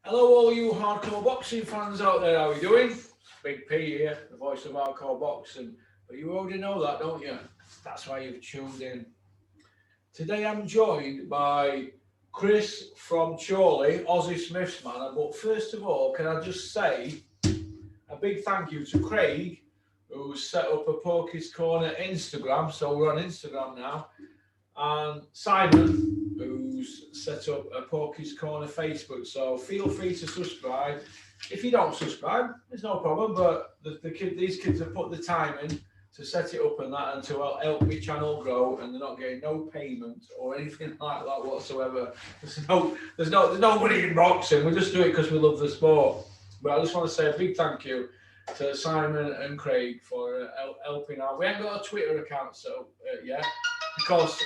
Hello, all you hardcore boxing fans out there. How are you doing? Big P here, the voice of hardcore boxing. But you already know that, don't you? That's why you've tuned in. Today I'm joined by Chris from Chorley, Aussie Smith's man. But first of all, can I just say a big thank you to Craig, who's set up a Porky's Corner Instagram. So we're on Instagram now. And Simon, who's set up a Porky's Corner Facebook. So feel free to subscribe. If you don't subscribe, there's no problem. But these kids have put the time in to set it up and that, and to help my channel grow. And they're not getting no payment or anything like that whatsoever. There's no money in boxing. We just do it because we love the sport. But I just want to say a big thank you to Simon and Craig for helping out. We ain't got a Twitter account set up yet, because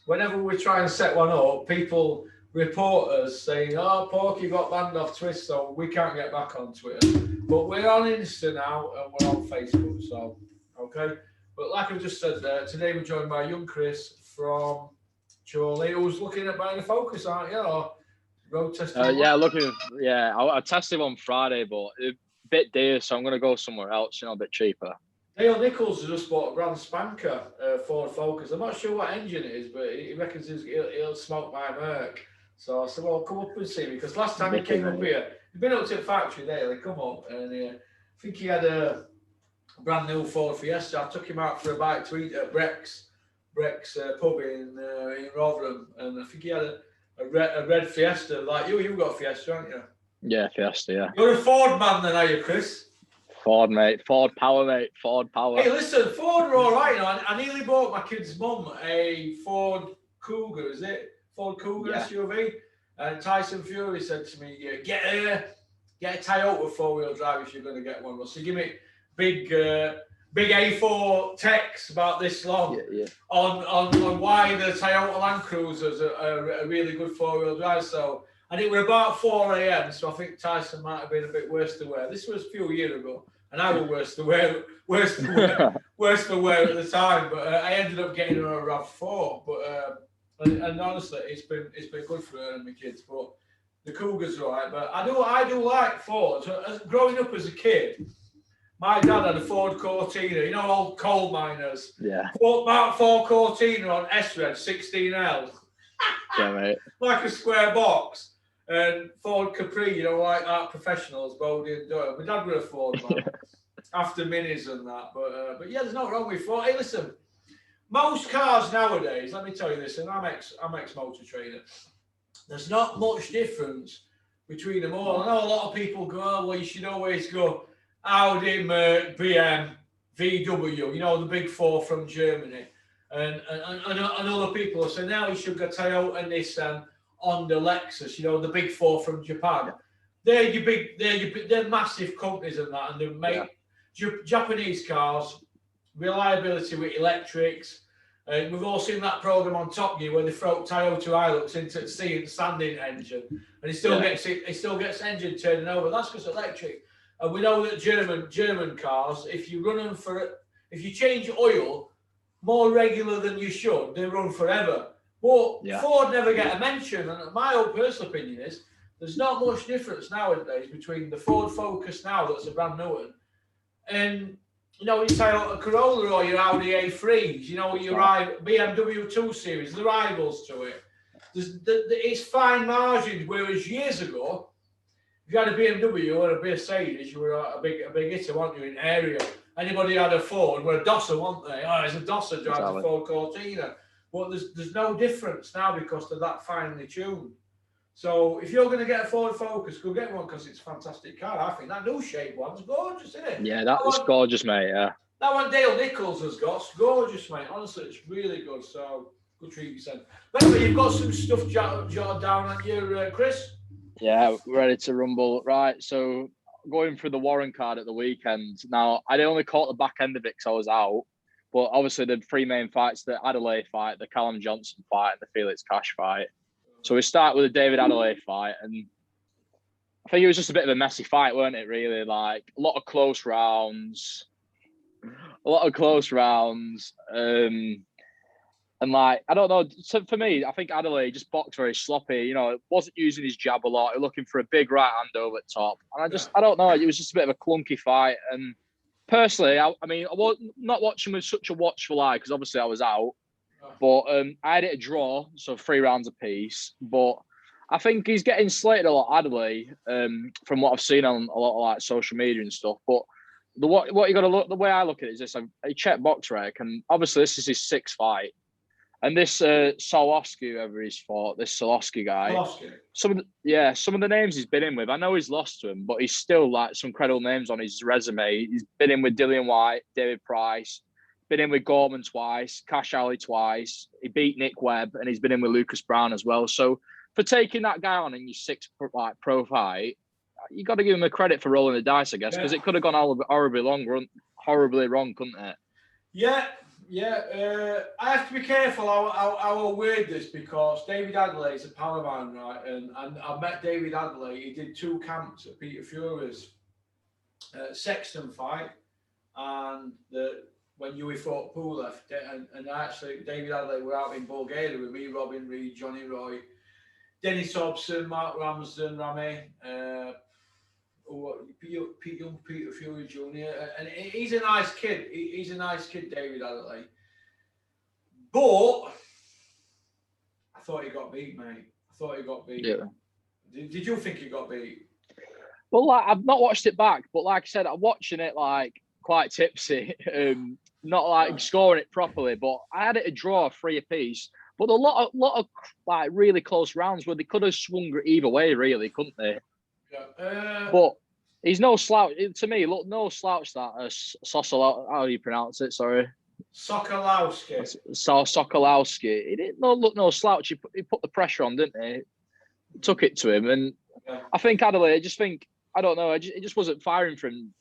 whenever we try and set one up, people report us saying, "Oh, Porky got banned off Twitter, so we can't get back on Twitter." But we're on Insta now and we're on Facebook, so okay. But like I've just said there, today we're joined by young Chris from Chorley, who's looking at buying a Focus, aren't you? Or road testing? Yeah, I tested on Friday, but a bit dear, so I'm going to go somewhere else, a bit cheaper. Dale Nichols has just bought a brand spanker Ford Focus. I'm not sure what engine it is, but he reckons he'll smoke my Merc. So I said, well, come up and see me. Because last time he came up here, he'd been up to the factory there. He come up and I think he had a brand new Ford Fiesta. I took him out for a bite to eat at Breck's pub in Rotherham. And I think he had a red Fiesta. Like you've got a Fiesta, haven't you? Yeah, Fiesta, yeah. You're a Ford man then, are you, Chris? Ford, mate. Ford power, mate. Ford power. Hey, listen, Ford are all right. I nearly bought my kid's mum a Ford Cougar, is it? Ford Cougar SUV. And Tyson Fury said to me, get a Toyota four-wheel drive if you're going to get one. So give me big A4 text about this long on why the Toyota Land Cruisers are a really good four-wheel drive. So, and it was about 4 a.m, so I think Tyson might have been a bit worse to wear. This was a few years ago, and I was worse to wear at the time. But I ended up getting her a RAV4. But and honestly, it's been good for her and my kids. But the Cougars are all right. But I do like Ford. So growing up as a kid, my dad had a Ford Cortina. Old coal miners. Yeah. Mark 4 Cortina on S-Red 16L. Yeah, mate. Like a square box. And Ford Capri, like that professionals, Bodie and Doyle. My dad was a Ford man after minis and that. But yeah, there's nothing wrong with Ford. Hey, listen, most cars nowadays, let me tell you this, and I'm ex-motor trader, there's not much difference between them all. I know a lot of people go, oh, well, you should always go Audi, Merc, BM, VW, the big four from Germany. And other people will say, now you should go Toyota, Nissan, Honda, Lexus, the big four from Japan. They're massive companies and that, and they make Japanese cars, reliability with electrics. And we've all seen that program on Top Gear where they throw Toyota Hilux into the sea and sanding engine, and it still gets engine turning over. That's because electric. And we know that German cars, if you change oil more regular than you should, they run forever. But Ford never get a mention, and my own personal opinion is there's not much difference nowadays between the Ford Focus now that's a brand new one, and you say a Corolla or your Audi A3s, your BMW 2 Series, the rivals to it. It's fine margins, whereas years ago, if you had a BMW or a Mercedes, you were a big hitter, weren't you, in area? Anybody had a Ford, were a Dosser, weren't they? Oh, it's a Dosser drives a Ford Cortina. But there's no difference now because they're that finely tuned. So if you're going to get a Ford Focus, go get one because it's a fantastic car. I think that new shape one's gorgeous, isn't it? Yeah, that's gorgeous, mate. Yeah. That one Dale Nichols has got, it's gorgeous, mate. Honestly, it's really good. So good treat yourself. But anyway, you've got some stuff jotted down on your Chris. Yeah, ready to rumble. Right, so going through the Warren card at the weekend. Now, I only caught the back end of it because I was out. But obviously, the three main fights, the Adelaide fight, the Callum Johnson fight, and the Felix Cash fight. So we start with the David Adelaide fight. And I think it was just a bit of a messy fight, weren't it, really? Like, a lot of close rounds. And like, I don't know. So for me, I think Adelaide just boxed very sloppy. You know, wasn't using his jab a lot. Looking for a big right hand over the top. And I don't know. It was just a bit of a clunky fight. And personally, I mean, I was not watching with such a watchful eye because obviously I was out. But I had it a draw, so 3 rounds apiece. But I think he's getting slated a lot, Adelaide, from what I've seen on a lot of like social media and stuff. But what you got to look, the way I look at it is this: I checked BoxRec, and obviously this is his 6th fight. And this Solowski, whoever he's fought, this Solowski guy, some of the names he's been in with, I know he's lost to him, but he's still like some credible names on his resume. He's been in with Dillian White, David Price, been in with Gorman twice, Cash Alley twice. He beat Nick Webb, and he's been in with Lucas Brown as well. So for taking that guy on in your 6th pro fight, you got to give him a credit for rolling the dice, I guess, because it could have gone horribly wrong, couldn't it? Yeah. I have to be careful how I word this because David Adelaide is a power man, right? And I met David Adelaide. He did 2 camps at Peter Fury's Sexton fight, and when Yui fought Pulev, and actually David Adelaide were out in Bulgaria with me, Robin Reed, Johnny Roy, Dennis Hobson, Mark Ramsden, Rami. Peter Fury Jr. And he's a nice kid. He's a nice kid, David Adelaide. But I thought he got beat, mate. I thought he got beat. Yeah. Did you think he got beat? Well, like, I've not watched it back, but like I said, I'm watching it like quite tipsy, not like scoring it properly. But I had it a draw, 3 apiece. But a lot of like really close rounds where they could have swung either way, really, couldn't they? Yeah. But he's no slouch to me. Look, no slouch that Sokolowski. How do you pronounce it? Sorry, Sokolowski. Sokolowski. He didn't look no slouch. He put the pressure on, didn't he? Took it to him, and I think Adelaide. I don't know. It just wasn't firing for him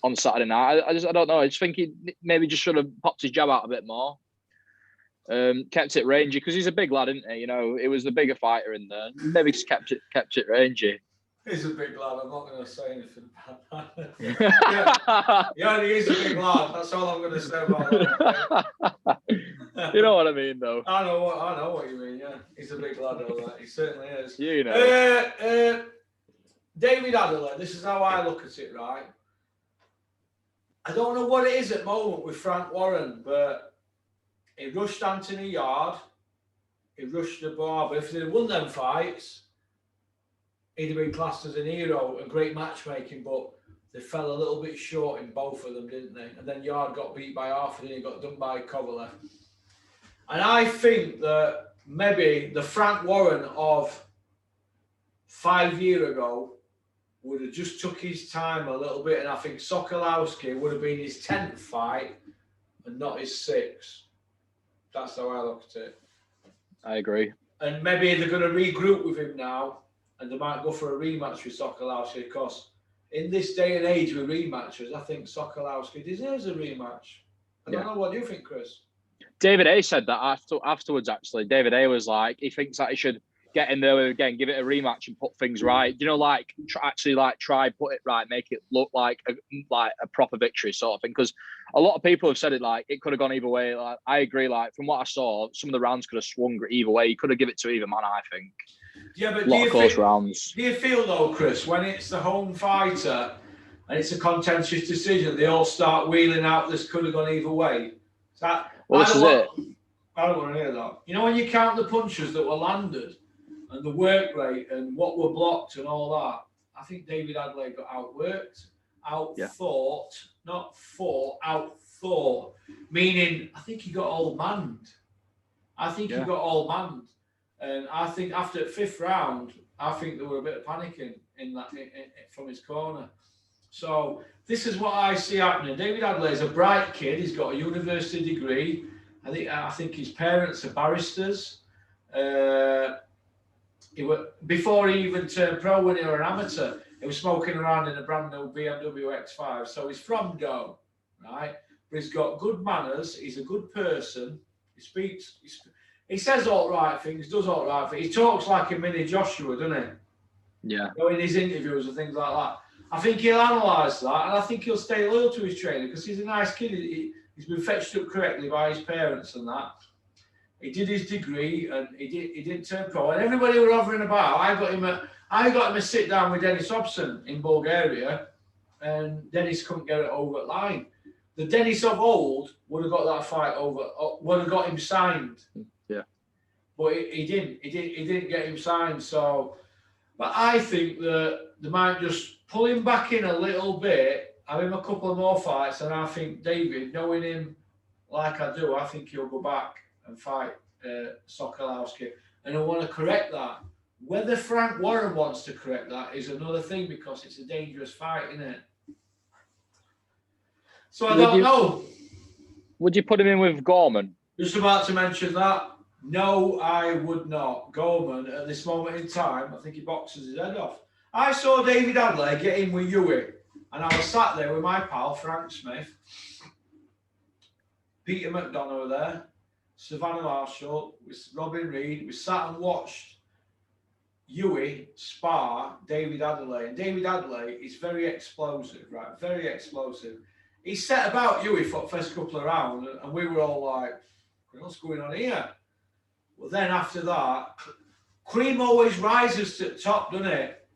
on Saturday night. I don't know. I just think he maybe just should have popped his jab out a bit more. Kept it rangy because he's a big lad, isn't he? You know, it was the bigger fighter in there. Maybe just kept it rangy. He's a big lad. I'm not going to say anything about that. yeah, he is a big lad. That's all I'm going to say about that. You know what I mean, though. I know what you mean. Yeah, he's a big lad. All that. He certainly is. You know. David Adelaide. This is how I look at it, right? I don't know what it is at the moment with Frank Warren, but he rushed Anthony Yard. He rushed the bar. But if they'd won them fights, he'd have been classed as an hero and great matchmaking, but they fell a little bit short in both of them, didn't they? And then Yard got beat by Arthur and he got done by Kovalev. And I think that maybe the Frank Warren of 5 years ago would have just took his time a little bit, and I think Sokolowski would have been his 10th fight and not his 6th. That's how I look at it. I agree. And maybe they're going to regroup with him now, and they might go for a rematch with Sokolowski, because in this day and age with rematches, I think Sokolowski deserves a rematch. I don't know. What do you think, Chris? David A said that afterwards, actually. David A was like, he thinks that he should get in there again, give it a rematch and put things right. You know, like try put it right, make it look like a proper victory sort of thing. Because a lot of people have said it like it could have gone either way. Like, I agree. Like from what I saw, some of the rounds could have swung either way. You could have given it to either man, I think. Yeah, but a lot of close rounds. Do you feel though, Chris, when it's the home fighter and it's a contentious decision, they all start wheeling out this could have gone either way? This is it. I don't want to hear that. You know, when you count the punches that were landed and the work rate and what were blocked and all that, I think David Adelaide got outworked, outthought, not fought, outthought. Meaning, I think he got all manned. And I think after the 5th round, I think there were a bit of panicking in from his corner. So this is what I see happening. David Adelaide's a bright kid. He's got a university degree. I think his parents are barristers. Before he even turned pro, when he was an amateur, he was smoking around in a brand new BMW X5. So he's from Doe, right? But he's got good manners. He's a good person. He says all right things, does all right things. He talks like a mini Joshua, doesn't he? Yeah. You know, in his interviews and things like that. I think he'll analyse that, and I think he'll stay loyal to his trainer because he's a nice kid. He's been fetched up correctly by his parents and that. He did his degree and he didn't turn pro. And everybody were hovering about. I got him a sit down with Dennis Hobson in Bulgaria, and Dennis couldn't get it over the line. The Dennis of old would have got that fight over, would have got him signed. Yeah. But he didn't. He didn't get him signed. So, but I think that they might just pull him back in a little bit, have him a couple of more fights, and I think David, knowing him like I do, I think he'll go back and fight Sokolowski. And I want to correct that. Whether Frank Warren wants to correct that is another thing, because it's a dangerous fight, isn't it? So I don't know. Would you put him in with Gorman? Just about to mention that. No, I would not. Gorman, at this moment in time, I think he boxes his head off. I saw David Adley get in with Huey, and I was sat there with my pal, Frank Smith, Peter McDonough there, Savannah Marshall, with Robin Reed. We sat and watched Huey spar David Adley. And David Adley is very explosive, right? Very explosive. He set about Huey for the first couple of rounds, and we were all like, what's going on here? Well, then after that, cream always rises to the top, doesn't it?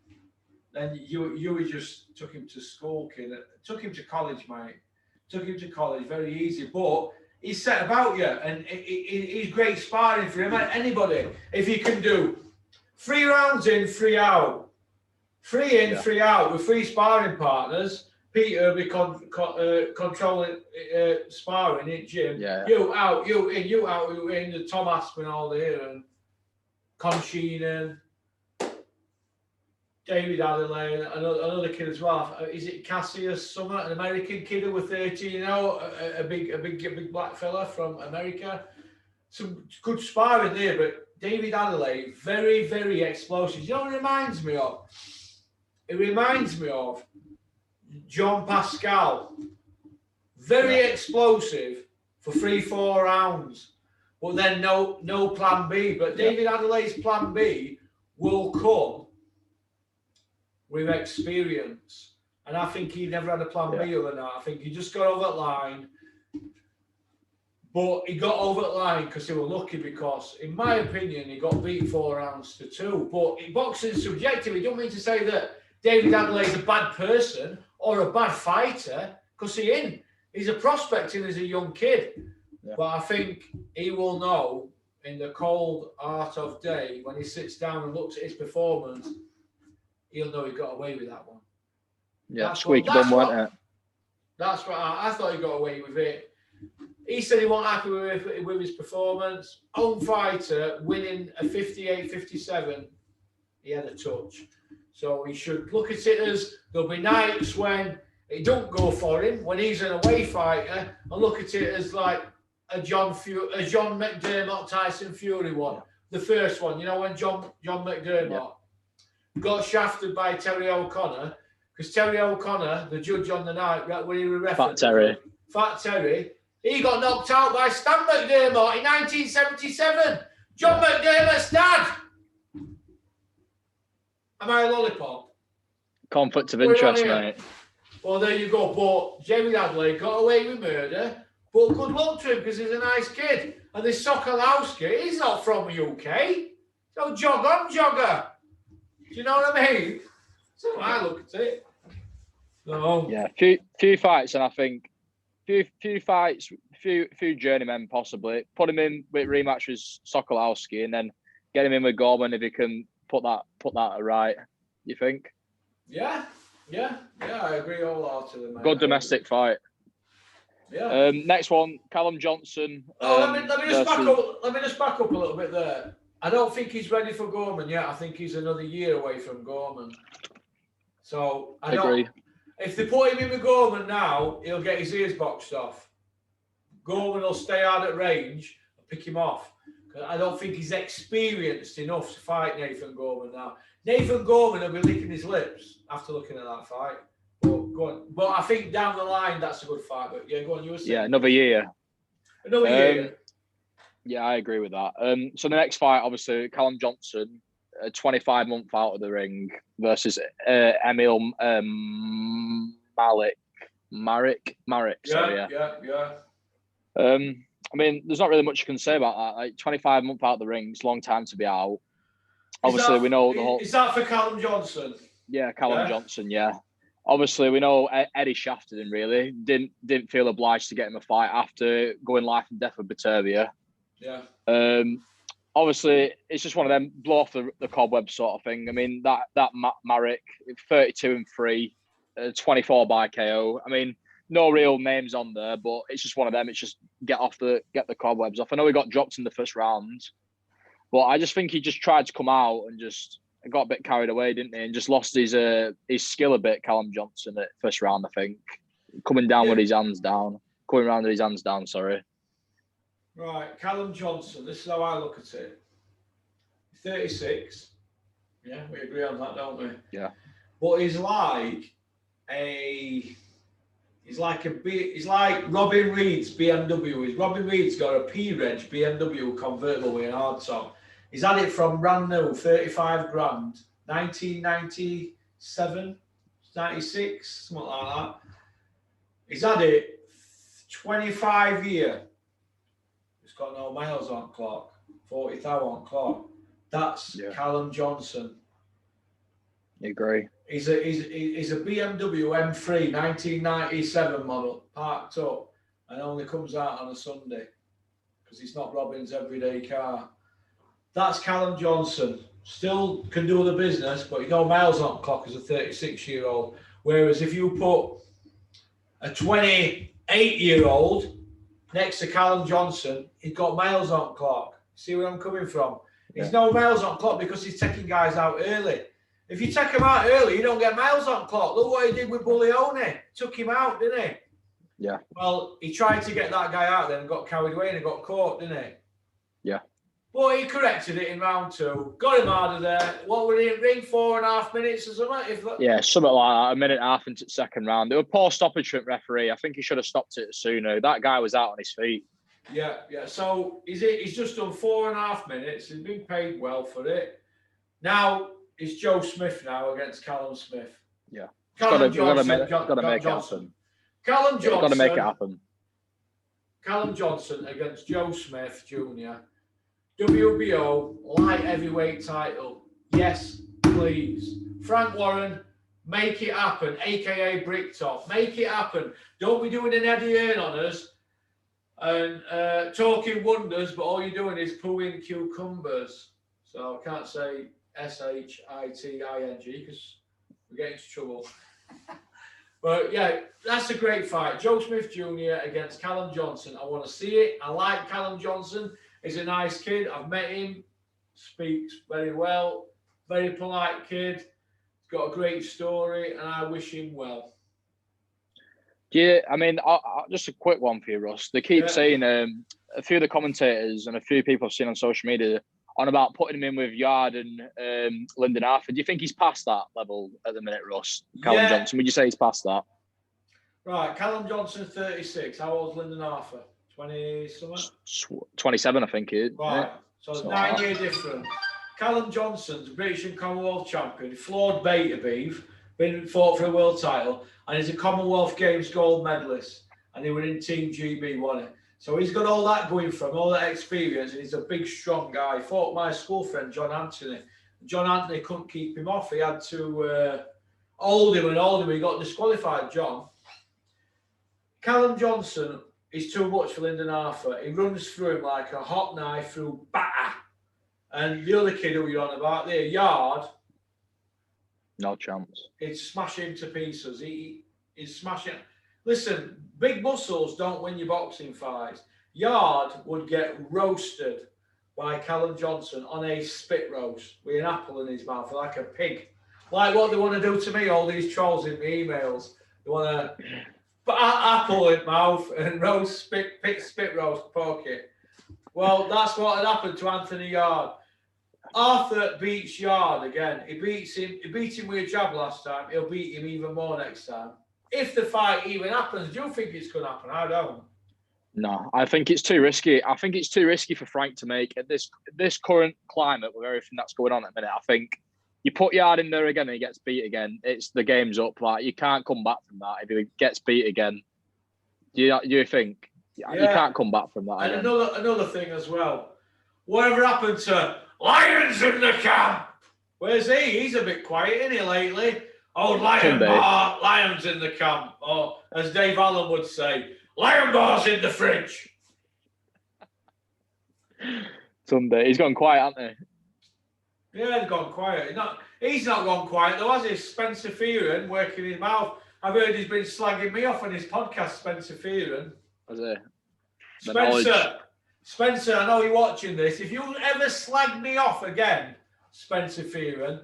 Then Huey just took him to school, kid. Took him to college, mate. Took him to college, very easy. But he set about you, and he's great sparring for him. Anybody, if he can do 3 rounds in, 3 out. 3 in, 3 out with 3 sparring partners. Peter will be controlling sparring in gym. Yeah. You out, you in, you out, you in. The Tom Aspin all there, and Conchina, David Adelaide, another kid as well. Is it Cassius Summer, an American kid who was 13? You know, a big black fella from America. Some good sparring there, but David Adelaide, very, very explosive. You know what it reminds me of? It reminds me of John Pascal. Very explosive for 3-4 rounds, but then no plan B. But David Adelaide's plan B will come with experience. And I think he never had a plan B other than that. I think he just got over that line. But he got over the line because he was lucky, because, in my opinion, he got beat 4 rounds to 2. But boxing is subjective. He don't mean to say that David Adelaide's a bad person or a bad fighter, because he's a prospect and he's a young kid. Yeah. But I think he will know in the cold art of day, when he sits down and looks at his performance, he'll know he got away with that one. Yeah, squeaky bum, wasn't it? That's what I thought he got away with it. He said he wasn't happy with his performance. Own fighter, winning a 58-57, he had a touch. So he should look at it as there'll be nights when it don't go for him, when he's an away fighter, and look at it as like a John McDermott Tyson Fury one. The first one, you know, when John McDermott got shafted by Terry O'Connor, because Terry O'Connor, the judge on the night, when he was referee, Fat Terry, he got knocked out by Stan McDermott in 1977. John McDermott's dad. Am I a lollipop? Conflict of interest, mate. Well, there you go. But Jamie Adley got away with murder. But good luck to him, because he's a nice kid. And this Sokolowski, he's not from the UK. So jogger. Do you know what I mean? So I look at it. So yeah, few fights, and I think few fights, few journeymen possibly. Put him in with rematch with Sokolowski, and then get him in with Gorman if he can put that right. You think? Yeah, I agree wholeheartedly, mate. Good domestic fight. Yeah. Next one, Callum Johnson. Let me just back up a little bit there. I don't think he's ready for Gorman yet. I think he's another year away from Gorman. So I agree. If they put him in with Gorman now, he'll get his ears boxed off. Gorman will stay out at range and pick him off. I don't think he's experienced enough to fight Nathan Gorman now. Nathan Gorman will be licking his lips after looking at that fight. Go on. But I think down the line, that's a good fight. But yeah, go on. You were saying. Yeah, another year. Another year. Yeah, I agree with that. So the next fight, obviously, Callum Johnson, 25-month out of the ring versus Emil Marek. Sorry, yeah. I mean, there's not really much you can say about that. Like 25 months out of the ring, it's a long time to be out. Obviously, we know the whole. Is that for Callum Johnson? Yeah, Callum Johnson. Yeah. Obviously, we know Eddie shafted him. Really, didn't feel obliged to get him a fight after going life and death with Batavia. Yeah. Obviously, it's just one of them blow off the cobweb sort of thing. I mean, that Marek, 32-3, 24 by KO. I mean, no real names on there, but it's just one of them. It's just get the cobwebs off. I know he got dropped in the first round, but I just think he just tried to come out and just got a bit carried away, didn't he? And just lost his skill a bit, Callum Johnson, at first round, I think. Coming down with his hands down. Coming around with his hands down, sorry. Right, Callum Johnson, this is how I look at it. 36. Yeah, we agree on that, don't we? Yeah. But he's like Robin Reed's BMW. Robin Reed's got a P-Reg BMW convertible with an hardtop. He's had it from brand new, 35 grand, 1997, 96, something like that. He's had it 25 years. It's got no miles on clock, 40,000 on clock. That's Callum Johnson. You agree? He's a BMW M3 1997 model, parked up, and only comes out on a Sunday because it's not Robin's everyday car. That's Callum Johnson. Still can do the business, but he's no miles on clock as a 36-year-old. Whereas if you put a 28-year-old next to Callum Johnson, he's got miles on clock. See where I'm coming from? He's no miles on clock because he's taking guys out early. If you take him out early, you don't get miles on clock. Look what he did with Bullione. Took him out, didn't he? Yeah. Well, he tried to get that guy out then and got carried away and he got caught, didn't he? Yeah. But he corrected it in round 2. Got him out of there. What were he in ring, 4.5 minutes or something? Yeah, something like that. A minute and a half into the second round. It was poor stoppage from referee. I think he should have stopped it sooner. That guy was out on his feet. Yeah. So he's just done 4.5 minutes. He's been paid well for it. Now it's Joe Smith now against Callum Smith. Yeah. Callum Johnson. Got to make it happen. Callum Johnson. Got to make it happen. Callum Johnson against Joe Smith Jr. WBO light heavyweight title. Yes, please. Frank Warren, make it happen, aka Bricktop. Make it happen. Don't be doing an Eddie Hearn on us and talking wonders, but all you're doing is pooing cucumbers. So I can't say SHITING because we get into trouble. But yeah, that's a great fight. Joe Smith Jr. against Callum Johnson. I want to see it. I like Callum Johnson. He's a nice kid. I've met him. Speaks very well. Very polite kid. He's got a great story, and I wish him well. Yeah, I mean, just a quick one for you, Russ. They keep saying a few of the commentators and a few people I've seen on social media on about putting him in with Yard and Lyndon Arthur. Do you think he's past that level at the minute, Russ? Callum Johnson, would you say he's past that? Right, Callum Johnson, 36. How old's Lyndon Arthur? 20-something? 27, I think. Right, so it's 9-year difference. Callum Johnson's British and Commonwealth champion. He floored Beta Beef, fought for a world title, and he's a Commonwealth Games gold medalist. And he was in Team GB, wasn't he? So he's got all that going from, all that experience, and he's a big, strong guy. He fought my school friend, John Anthony. John Anthony couldn't keep him off. He had to hold him. He got disqualified, John. Callum Johnson is too much for Lyndon Arthur. He runs through him like a hot knife through batter. And the other kid who you're on about there, Yard. No chance. He'd smash him to pieces. He's smashing. Listen, big muscles don't win your boxing fights. Yard would get roasted by Callum Johnson on a spit roast with an apple in his mouth, like a pig. Like what they want to do to me, all these trolls in the emails. They want to put an apple in mouth and spit roast, poke it. Well, that's what had happened to Anthony Yard. Arthur beats Yard again. He beat him with a jab last time. He'll beat him even more next time. If the fight even happens, do you think it's going to happen? I don't. No, I think it's too risky. I think it's too risky for Frank to make at this current climate with everything that's going on at the minute. I think you put Yard in there again and he gets beat again. The game's up. Like you can't come back from that if he gets beat again. Do you think? You can't come back from that. And another thing as well. Whatever happened to Lions in the camp? Where's he? He's a bit quiet, isn't he, lately? Oh, Lions in the camp. Or, as Dave Allen would say, Lion bars in the fridge. Sunday. He's gone quiet, hasn't he? Yeah, he's gone quiet. He's not gone quiet, though, has he? Spencer Fearon working his mouth. I've heard he's been slagging me off on his podcast, Spencer Fearon. Has he? Spencer, I know you're watching this. If you ever slag me off again, Spencer Fearon,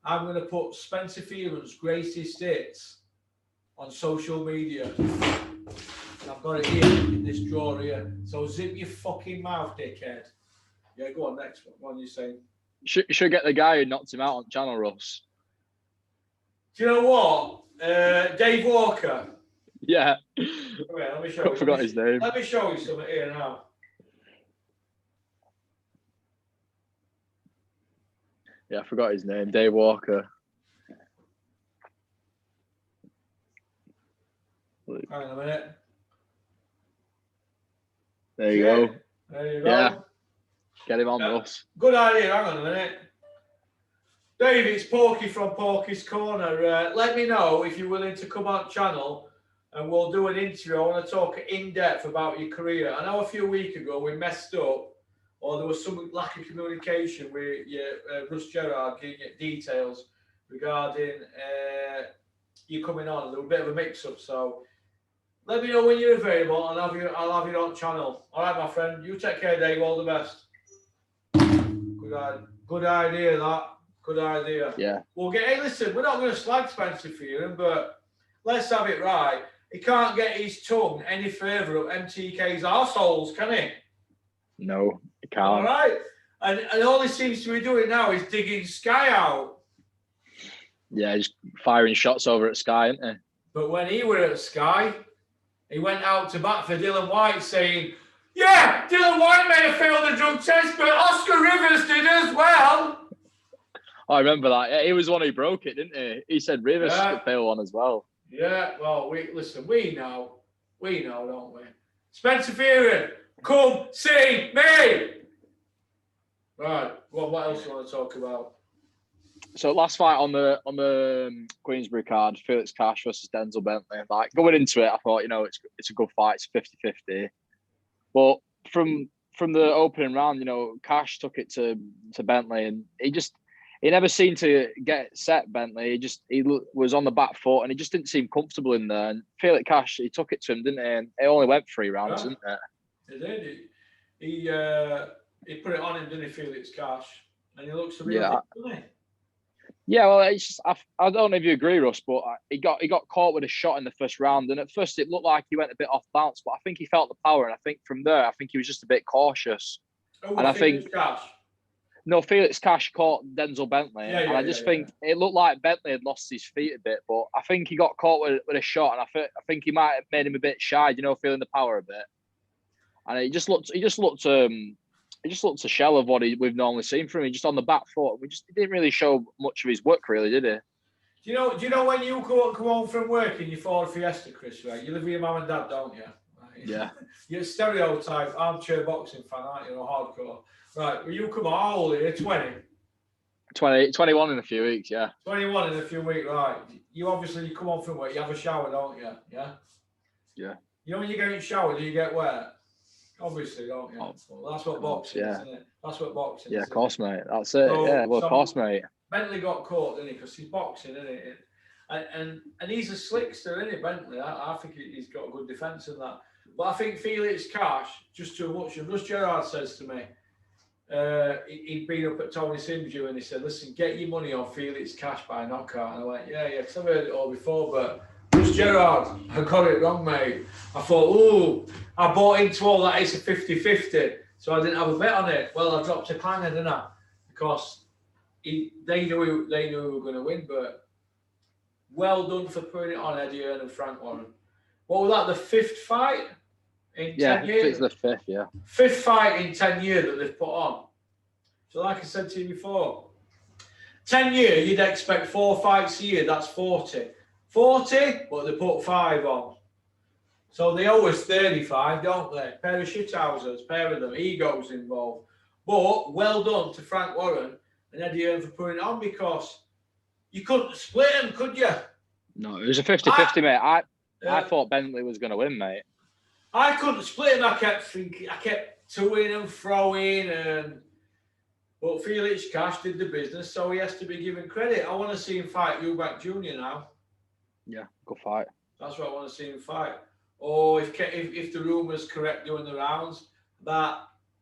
I'm going to put Spencer Fearon's greatest hits on social media. I've got it here in this drawer here. So zip your fucking mouth, dickhead. Yeah, go on, next one. What are you saying? Should get the guy who knocked him out on Channel, Russ. Do you know what? Dave Walker. Yeah. Come here, let me show you. I forgot his name. Let me show you something here now. Yeah, I forgot his name. Dave Walker. Hang on a minute. There you go. There you go. Yeah. Get him on, Russ. Good idea. Hang on a minute. Dave, it's Porky from Porky's Corner. Let me know if you're willing to come on channel and we'll do an interview. I want to talk in depth about your career. I know a few weeks ago we messed up, or there was some lack of communication with Russ Gerard giving you details regarding you coming on. There was a bit of a mix-up, so let me know when you're available and I'll have you on channel. All right, my friend. You take care, Dave. All the best. Good idea, that. Good idea. Yeah. Hey, listen, we're not going to slag Spencer Fearon, but let's have it right. He can't get his tongue any further up MTK's arseholes, can he? No, he can't. All right. And all he seems to be doing now is digging Sky out. Yeah, he's firing shots over at Sky, isn't he? But when he were at Sky, he went out to bat for Dylan White saying, yeah, Dylan White may have failed the drug test, but Oscar Rivers did as well. I remember that. Yeah, he was the one who broke it, didn't he? He said Rivers could fail one as well. Yeah, well, we know, don't we? Spencer Fearon, come see me. Right. Well, what else do you want to talk about? So last fight on the Queensbury card, Felix Cash versus Denzel Bentley. Like going into it, I thought, it's a good fight. It's 50-50. But from the opening round, Cash took it to Bentley, and he never seemed to get set, Bentley. He was on the back foot and he just didn't seem comfortable in there. And Felix Cash, he took it to him, didn't he? And it only went 3 rounds, didn't it? He did. He put it on him, didn't he, Felix Cash? And he looks surreal, doesn't he? Yeah, well, it's just, I don't know if you agree, Russ, but he got caught with a shot in the first round. And at first it looked like he went a bit off balance, but I think he felt the power. And I think from there, I think he was just a bit cautious. Oh, and I Felix think... Cash. No, Felix Cash caught Denzel Bentley, and I just think it looked like Bentley had lost his feet a bit. But I think he got caught with a shot, and I think he might have made him a bit shy, feeling the power a bit. And he just looked a shell of what we've normally seen from him. He just on the back foot. He didn't really show much of his work, really, did he? Do you know when you come home from work in your Ford Fiesta, Chris? Right, you live with your mum and dad, don't you? Right. Yeah. You're a stereotype armchair boxing fan, aren't you? Hardcore. Right, well, you come on, how old are you? 20? 21 in a few weeks, yeah. 21 in a few weeks, right. You come home from work, you have a shower, don't you? Yeah? Yeah. When you get in the shower, do you get wet? Obviously, don't you? Well, that's what boxing is, isn't it? That's what boxing is. Yeah, of course, mate. That's it. Of course, mate. Bentley got caught, didn't he? Because he's boxing, isn't he? And he's a slickster, isn't he, Bentley? I think he's got a good defence in that. But I think Felix Cash, just too much. And Russ Gerard says to me, he'd been up at Tony Simju and he said, listen, get your money on Felix Cash by knockout. And I went, yeah, because I've heard it all before, but Russ Gerard, I got it wrong, mate. I thought, I bought into all that it's a 50-50, so I didn't have a bet on it. Well, I dropped a clanger, didn't I? Because they knew we were going to win, but well done for putting it on Eddie Hearn and Frank Warren. What was that, the 5th fight? In 10 years? It's the 5th, yeah. 5th fight in 10 years that they've put on. So like I said to you before, 10 years, you'd expect 4 fights a year, that's 40. 40, but they put 5 on. So they owe us 35, don't they? Pair of shithousers, pair of them, egos involved. But well done to Frank Warren and Eddie Hearn for putting it on, because you couldn't split them, could you? No, it was a 50-50, mate. I thought Bentley was going to win, mate. I couldn't split them. I kept toing and throwing, but Felix Cash did the business, so he has to be given credit. I want to see him fight Eubank Jr. now. Yeah, good fight. That's what I want to see him fight. Or if the rumour's correct doing the rounds, that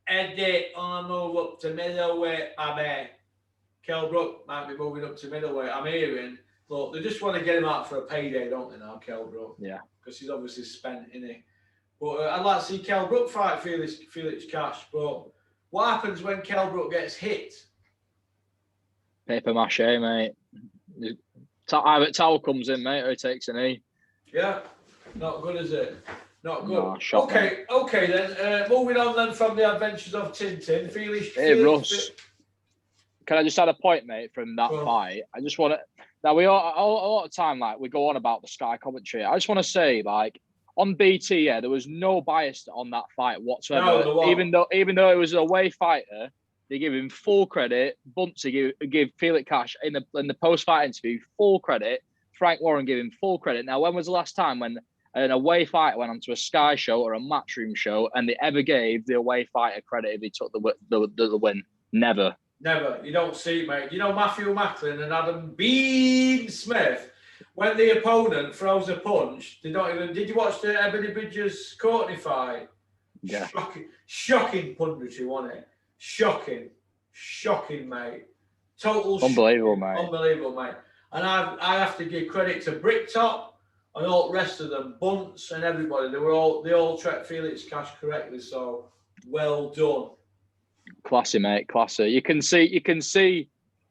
Eddie on a move up to middleweight, baby. Kell Brook might be moving up to middleweight. I'm hearing. Look, they just want to get him out for a payday, don't they now, Kell Brook? Yeah. Because he's obviously spent, isn't he? But I'd like to see Kell Brook fight Felix Cash. But what happens when Kell Brook gets hit? Paper mache, mate. Either towel comes in, mate, or he takes a knee. Yeah. Not good, is it? Not good. No, okay then. Moving on then from the adventures of Tintin. Felix. Hey, Russ. Can I just add a point, mate, from that fight? I just want to. Now, we all a lot of time, like, we go on about the Sky commentary. I just want to say, like, on BT, yeah, there was no bias on that fight whatsoever. No, even though it was a away fighter, they give him full credit. Bunty give Felix Cash in the post-fight interview full credit. Frank Warren gave him full credit. Now, when was the last time when an away fighter went onto a Sky show or a Matchroom show and they ever gave the away fighter credit if he took the win? Never. Never. You don't see it, mate. You know, Matthew Macklin and Adam Bean Smith, when the opponent throws a punch, they don't even. Did you watch the Ebony Bridges Courtney fight? Yeah. Shocking punditry, wasn't it? Shocking, mate. Total. Unbelievable, mate. Unbelievable, mate. And I have to give credit to Bricktop and all the rest of them, Bunts and everybody. They all treated Felix Cash correctly. So well done. Classy, mate, classy. You can see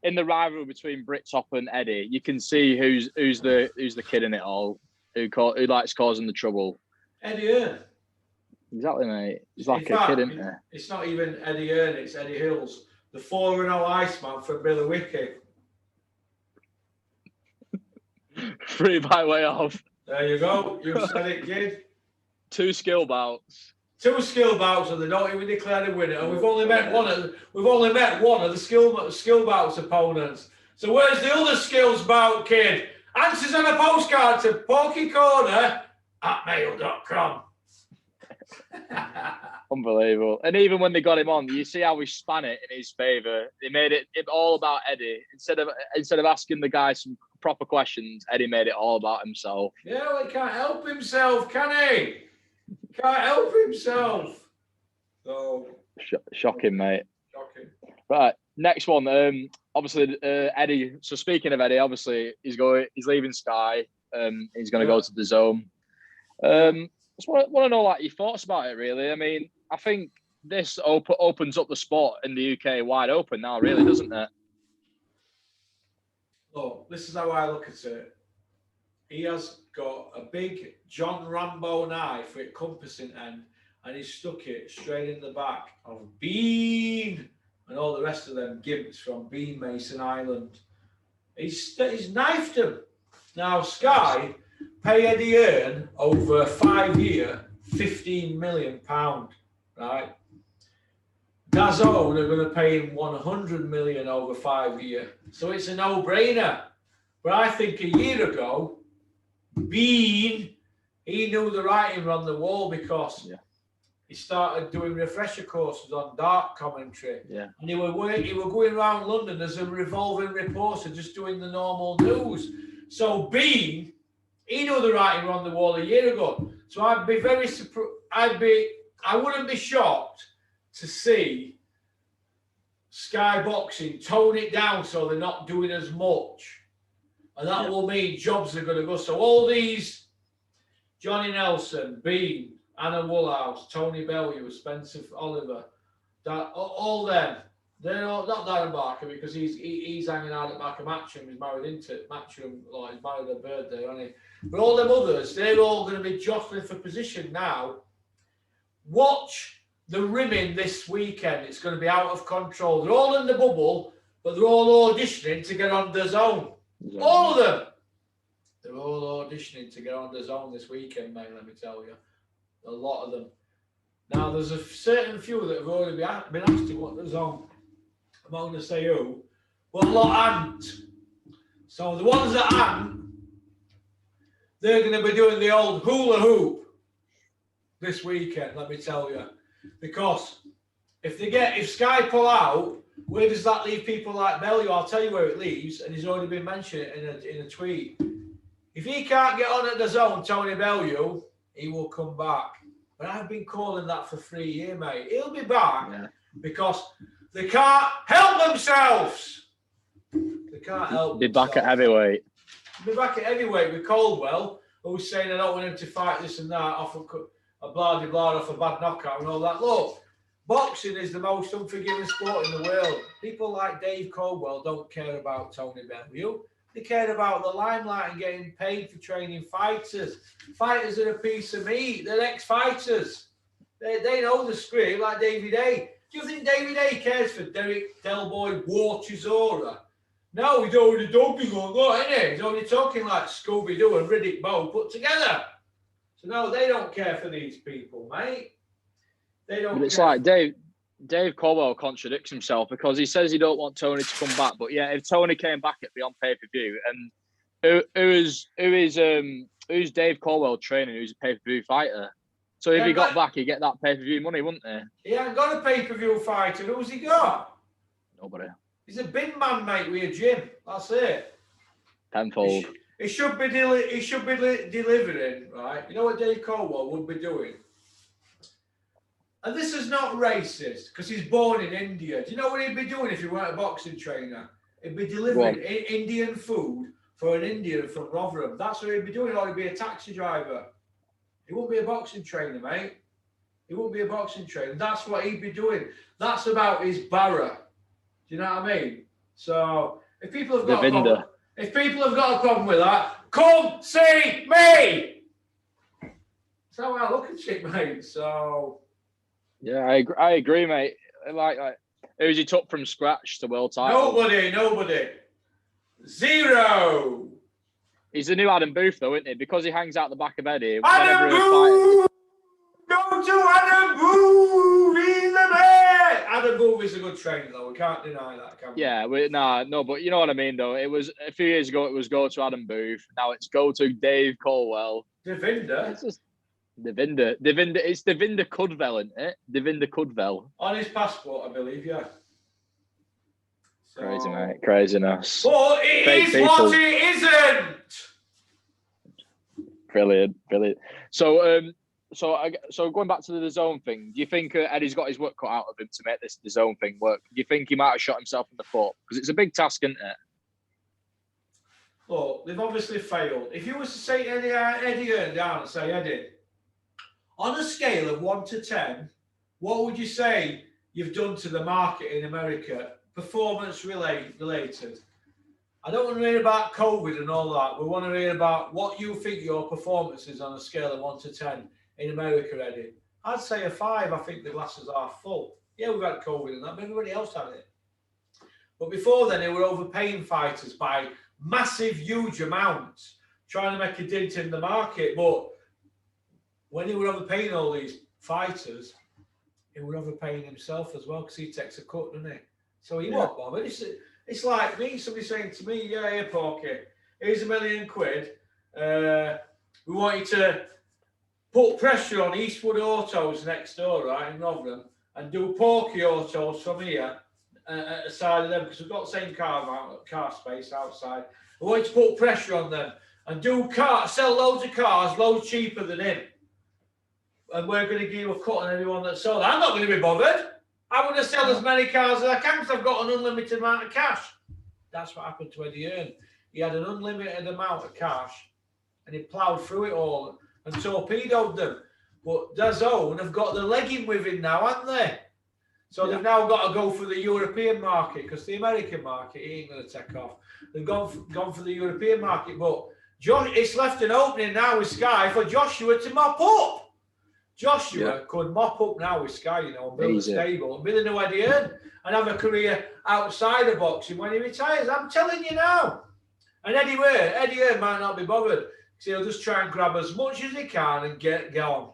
in the rivalry between Bricktop and Eddie, you can see who's the kid in it all, who likes causing the trouble. Eddie Hearn. Exactly, mate. He's like a kid, isn't he? It's not even Eddie Hearn, it's Eddie Hills, the 4-0 Iceman for Billy Wiki. 3 by way of. There you go. You said it, kid. 2 skill bouts. 2 skill bouts, and they don't even declare the winner. And we've only met one of the skill bouts opponents. So where's the other skills bout, kid? Answers on a postcard to porkycorner@mail.com. Unbelievable. And even when they got him on, you see how he span it in his favour. They made it all about Eddie. Instead of asking the guy some proper questions, Eddie made it all about himself. Yeah, well, he can't help himself, can he? Can't help himself. So shocking, mate. Shocking. Right, next one. Obviously, Eddie. So speaking of Eddie, obviously he's leaving Sky. He's going to go to the Zone. Just want to know, like, your thoughts about it, really. I mean, I think this opens up the sport in the UK wide open now, really, doesn't it? Look, this is how I look at it. He has got a big John Rambo knife with compassing end, and he stuck it straight in the back of Bean and all the rest of them gimps from Bean Mason Island. He's knifed them. Now, Sky pay Eddie Hearn over a 5-year, £15 million, right? DAZN are going to pay him 100 million over 5 years. So it's a no-brainer. But I think a year ago, Bean, he knew the writing on the wall because he started doing refresher courses on dark commentary. Yeah. And he were going around London as a revolving reporter, just doing the normal news. So Bean, he knew the writing on the wall a year ago. So I'd be very surprised. I wouldn't be shocked to see Sky Boxing tone it down so they're not doing as much. And that will mean jobs are going to go. So all these, Johnny Nelson, Bean, Anna Woolhouse, Tony Bellew, Spencer Oliver, all them, they're all, not Darren Barker because he's hanging out at back of Matchroom. He's married into Matchroom, like he's married a birthday, hasn't he? But all them others, they're all going to be jostling for position now. Watch the rimming this weekend. It's going to be out of control. They're all in the bubble, but they're all auditioning to get on the Zone. All of them. They're all auditioning to get on the Zone this weekend, mate, let me tell you. A lot of them. Now, there's a certain few that have already been asked to what there's on. I'm not going to say who, but a lot aren't. So the ones that aren't, they're going to be doing the old hula hoop this weekend, let me tell you. Because if Sky pull out, where does that leave people like Bellew? I'll tell you where it leaves, and he's already been mentioned in a tweet. If he can't get on at the zone, Tony Bellew, he will come back. But I've been calling that for 3 years, mate. He'll be back because they can't help themselves. They can't help themselves. Be back at heavyweight. Be back at heavyweight with Caldwell, who's saying I don't want him to fight this and that off a blah de blah off a bad knockout and all that. Look, boxing is the most unforgiving sport in the world. People like Dave Caldwell don't care about Tony Bellew. They care about the limelight and getting paid for training fighters. Fighters are a piece of meat. They're ex-fighters. They know the script like David A. Do you think David A cares for Derek Delboy War Chisora? No, he's already talking like that, isn't he? He's only talking like Scooby-Doo and Riddick Bowe put together. So no, they don't care for these people, mate. They don't. But it's like Dave Caldwell contradicts himself because he says he don't want Tony to come back, but yeah, if Tony came back, it'd be on pay-per-view. And who's Dave Caldwell training? Who's a pay-per-view fighter? So if he got back, he'd get that pay-per-view money, wouldn't he? He ain't got a pay-per-view fighter. Who's he got? Nobody. He's a bin man, mate, with a gym. That's it. Tenfold. He should be delivering, right? You know what Dave Caldwell would be doing? And this is not racist because he's born in India. Do you know what he'd be doing if he weren't a boxing trainer? He'd be delivering Indian food for an Indian from Rotherham. That's what he'd be doing, or he'd be a taxi driver. He wouldn't be a boxing trainer, mate. He wouldn't be a boxing trainer. That's what he'd be doing. That's about his barra. Do you know what I mean? So if people have got a problem with that, come see me. That's how I look at it, mate. So yeah, I agree, mate. Like who's he took from scratch to world title? Nobody. Zero. He's the new Adam Booth, though, isn't he? Because he hangs out the back of Eddie. Adam Booth! Go to Adam Booth! He's the man! Adam Booth is a good trainer, though. We can't deny that, can we? Yeah, no, but you know what I mean, though. It was a few years ago, it was go to Adam Booth. Now it's go to Dave Caldwell. Devinder? It's just Devinder. It's Devinder Cudvel, isn't it? Devinder Cudvel. On his passport, I believe, yeah. So... Crazy, mate. Craziness. But it is what it isn't! Brilliant. So going back to the DAZN thing, do you think Eddie's got his work cut out of him to make this DAZN thing work? Do you think he might have shot himself in the foot? Because it's a big task, isn't it? Look, they've obviously failed. If you was to say Eddie Hearn down and say, Eddie, on a scale of 1 to 10, what would you say you've done to the market in America, performance related? I don't want to hear about COVID and all that. We want to hear about what you think your performance is on a scale of 1 to 10 in America, Eddie. I'd say a 5. I think the glasses are full. Yeah, we've had COVID and that, but everybody else had it. But before then, they were overpaying fighters by massive, huge amounts, trying to make a dent in the market. But when he were overpaying all these fighters, he were overpaying himself as well because he takes a cut, doesn't he? So he won't bother. It's like me, somebody saying to me, yeah, here, Porky, here's £1 million. We want you to put pressure on Eastwood Autos next door, right, in Rotherham, and do Porky Autos from here, at the side of them, because we've got the same car space outside. We want you to put pressure on them and sell loads of cars, loads cheaper than him. And we're going to give you a cut on everyone that's sold. I'm not going to be bothered. I want to sell as many cars as I can because I've got an unlimited amount of cash. That's what happened to Eddie Hearn. He had an unlimited amount of cash and he ploughed through it all and torpedoed them. But DAZN have got the legging with him now, haven't they? So they've now got to go for the European market because the American market ain't going to take off. They've gone for the European market. But it's left an opening now with Sky for Joshua to mop up. Joshua could mop up now with Sky, and build a stable and be the new Eddie Hearn and have a career outside of boxing when he retires. I'm telling you now. And Eddie Hearn might not be bothered because he'll just try and grab as much as he can and get gone.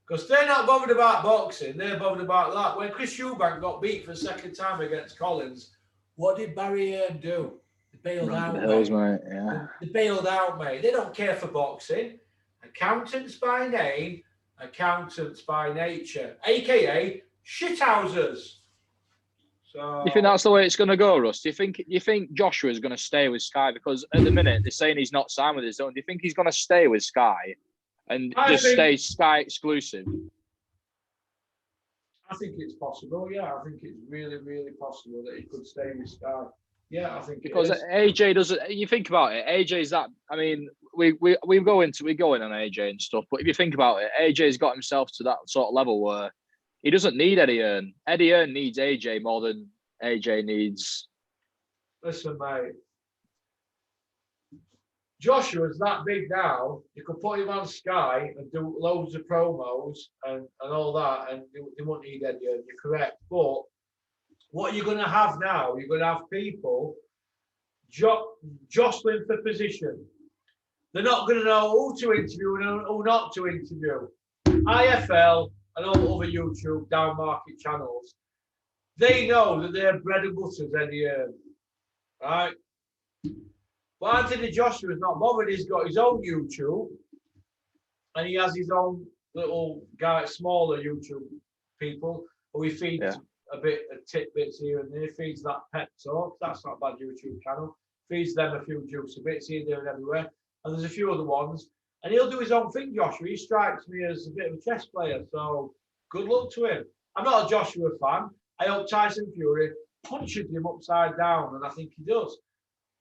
Because they're not bothered about boxing, they're bothered about that. When Chris Eubank got beat for the second time against Collins, what did Barry Hearn do? They bailed out, mate. Yeah. They bailed out, mate. They don't care for boxing. Accountants by name, accountants by nature, aka shithousers. So You think that's the way it's going to go, Russ? Do you think Joshua's going to stay with Sky? Because at the minute they're saying he's not signed with his own. Do you think he's going to stay with Sky and stay Sky exclusive? I think it's possible. Yeah, I think it's really, really possible that he could stay with Sky. Yeah, I think because AJ doesn't. You think about it, AJ's that. I mean, we go in on AJ and stuff, but if you think about it, AJ's got himself to that sort of level where he doesn't need Eddie Hearn. Eddie Hearn needs AJ more than AJ needs. Listen, mate. Joshua's that big now. You could put him on Sky and do loads of promos and all that, and they won't need Eddie Hearn. You're correct, but what you're going to have now, you're going to have people jostling for position. They're not going to know who to interview and who not to interview. IFL and all other YouTube down market channels, they know that their bread and butter is Eddie Hearn, right? But Anthony Joshua is not bothered. He's got his own YouTube, and he has his own little guy, smaller YouTube people who he feeds a bit of tidbits here and there. Feeds that Pep Talk. That's not a bad YouTube channel. Feeds them a few juicy bits here, there, and everywhere. And there's a few other ones. And he'll do his own thing, Joshua. He strikes me as a bit of a chess player. So good luck to him. I'm not a Joshua fan. I hope Tyson Fury punches him upside down, and I think he does.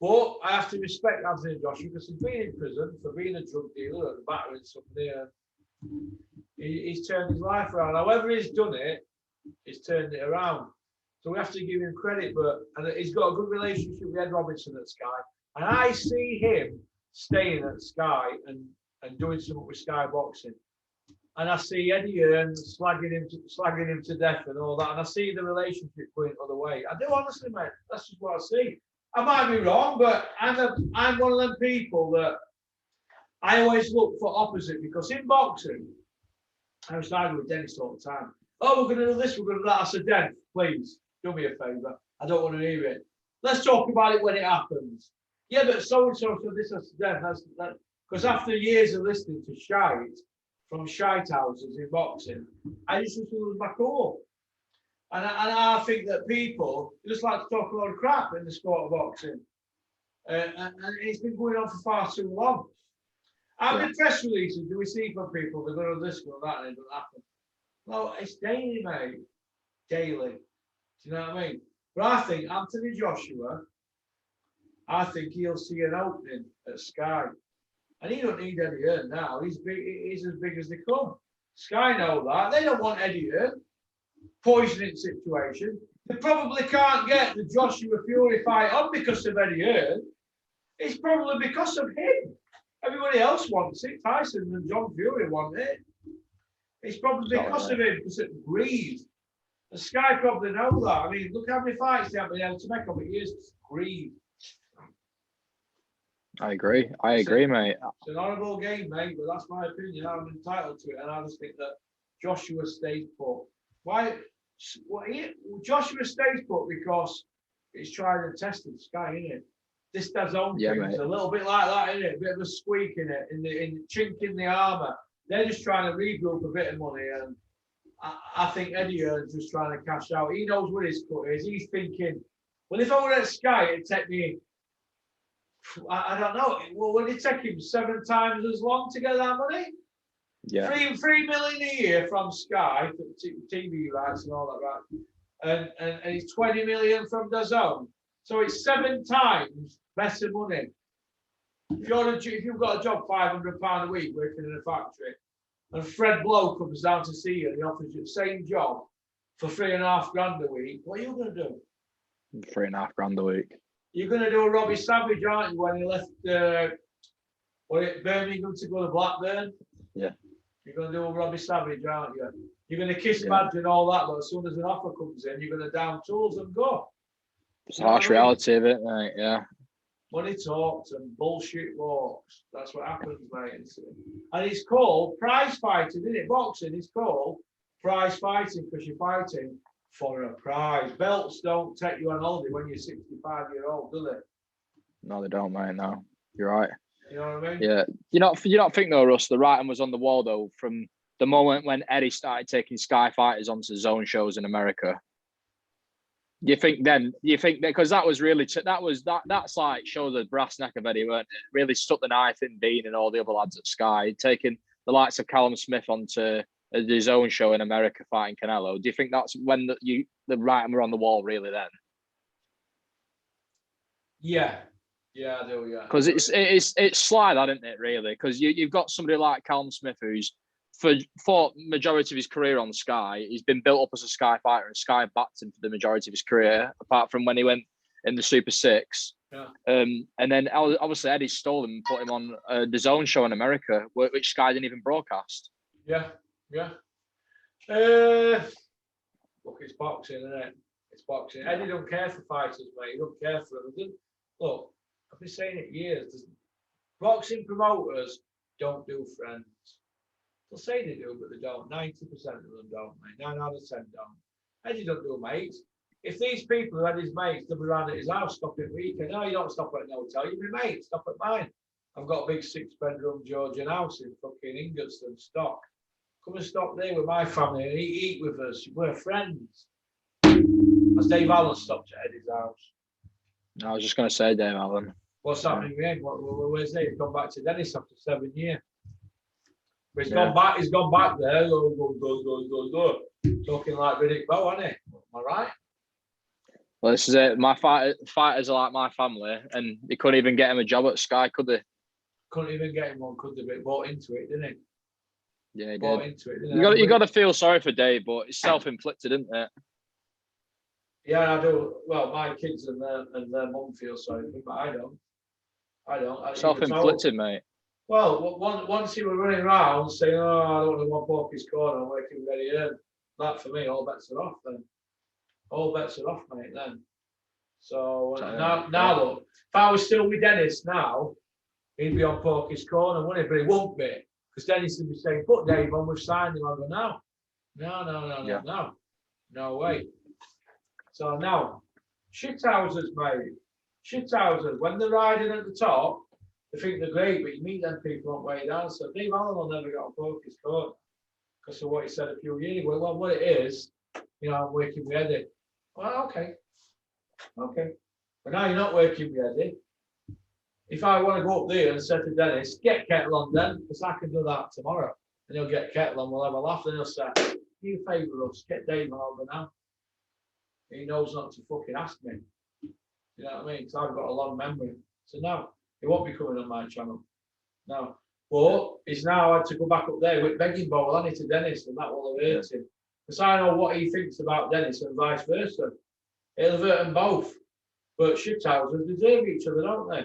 But I have to respect Anthony Joshua because he's been in prison for being a drug dealer and battering somebody. He's turned his life around. However he's done it, he's turned it around. So we have to give him credit. And he's got a good relationship with Ed Robinson at Sky. And I see him staying at Sky and doing something with Sky Boxing. And I see Eddie Hearn slagging him to death and all that. And I see the relationship going the other way. I do, honestly, mate. That's just what I see. I might be wrong, but I'm one of them people that I always look for opposite, because in boxing, I was arguing with Dennis all the time. Oh, we're going to do this, we're going to do that. I said, Den, please, do me a favour. I don't want to hear it. Let's talk about it when it happens. Yeah, but so-and-so said this, I said, Den, that. Because after years of listening to shite from shite houses in boxing, I just used to lose my cool. And I think that people just like to talk a lot of crap in the sport of boxing. And it's been going on for far too long. How many press releases do we see from people? They're going to this, going to that, and it doesn't happen. Well, it's daily, mate. Daily. Do you know what I mean? But I think Anthony Joshua, I think he'll see an opening at Sky. And he don't need Eddie Hearn now. He's as big as they come. Sky know that. They don't want Eddie Hearn. Poisoning situation. They probably can't get the Joshua Fury fight on because of Eddie Hearn. It's probably because of him. Everybody else wants it. Tyson and John Fury want it. It's probably because of him, because of greed. The Sky probably know that. I mean, look how many fights they have been able to make over years. Greed. I agree, mate. It's an honourable game, mate, but that's my opinion. I'm entitled to it, and I just think that Joshua stays put. Why? Joshua stays put because it's tried and tested. Sky, isn't it? This does own things a little bit like that, isn't it? A bit of a squeak in it, in the chink in the armour. They're just trying to regroup a bit of money, and I think Eddie Hearn's just trying to cash out. He knows what his cut is. He's thinking, well, if I were at Sky, it'd take me, I don't know. Well, would it take him 7 times as long to get that money? Yeah. 3 million a year from Sky for TV rights and all that, right? And it's 20 million from DAZN. So it's 7 times better money. If you've got a job £500 a week working in a factory, and Fred Blow comes down to see you and he offers you the same job for £3.5 grand a week, what are you going to do? 3.5 grand a week. You're going to do a Robbie Savage, aren't you, when he left Birmingham to go to Blackburn? Yeah. You're going to do a Robbie Savage, aren't you? You're going to kiss Madge and all that, but as soon as an offer comes in, you're going to down tools and go. It's a harsh reality of it, mate, yeah. Money talks and bullshit walks. That's what happens, mate. And it's called prize fighting, isn't it? Boxing is called prize fighting because you're fighting for a prize. Belts don't take you on holiday when you're 65-year-old, do they? No, they don't, mate. No, you're right. You know what I mean? Yeah. You not think though, Russ, the writing was on the wall though from the moment when Eddie started taking Sky Fighters onto zone shows in America. You think because that was really that's like show the brass neck of Eddie, weren't it? Really stuck the knife in Dean and all the other lads at Sky, taking the likes of Callum Smith onto his own show in America fighting Canelo. Do you think that's when the writing were on the wall really then? Yeah, I do. Yeah, because it's slide, isn't it? Really, because you've got somebody like Callum Smith who's for majority of his career on Sky, he's been built up as a Sky fighter, and Sky backed him for the majority of his career, apart from when he went in the Super Six. Yeah. And then obviously Eddie stole him and put him on the Zone show in America, which Sky didn't even broadcast. Yeah. Look, it's boxing, isn't it? It's boxing. Eddie don't care for fighters, mate. He don't care for them. Look, I've been saying it years. Boxing promoters don't do friends. They'll say they do, but they don't. 90% of them don't, mate. 9 out of 10 don't. Eddie don't do mates. If these people who had his mates, they'll be around at his house, stop at weekend. No, you don't stop at an hotel. You be mate, stop at mine. I've got a big 6-bedroom Georgian house in fucking Ingerstone, Stock. Come and stop there with my family and eat with us. We're friends. As Dave Allen stopped at Eddie's house. No, I was just going to say Dave Allen. What's happening with him? Where's he? He's gone back to Dennis after 7 years. But he's gone back. He's gone back there. Go. Talking like Riddick Bowe, hasn't he? Am I right? Well, this is it. My fighters are like my family, and they couldn't even get him a job at Sky, could they? Couldn't even get him one, could they? But bought into it, didn't he? Yeah, he bought did. Into it, didn't he? You got to feel sorry for Dave, but it's self-inflicted, isn't it? Yeah, I do. Well, my kids and their mum feel sorry for me, but I don't. Self-inflicted, mate. Well, once he was running around saying, "Oh, I don't want to walk his corner, I'm working very early," that for me, all bets are off. Then all bets are off, mate. Then. So now look, if I was still with Dennis now, he'd be on Porky's corner, wouldn't he? But he won't be, because Dennis would be saying, "Put Dave on, we've signed him." I go, no way. So now, shithousers, mate. Shithousers. When they're riding at the top, they think they're great, but you meet them people on the way down. So Dave Allen will never get on Porky's corner because of what he said a few years ago. Well, what it is, I'm working with Eddie. Well, okay. But now you're not working with Eddie. If I want to go up there and say to Dennis, get Kettle on then, because I can do that tomorrow. And he'll get Kettle on, we'll have a laugh, and he'll say, "Do you favour us, get Dave on over now." He knows not to fucking ask me. You know what I mean? Because I've got a long memory. So now, he won't be coming on my channel. No. But he's now had to go back up there with begging bowl, hasn't he, to Dennis, and that will have hurt him. Because I know what he thinks about Dennis and vice versa. It'll hurt them both. But shithousers deserve each other, don't they?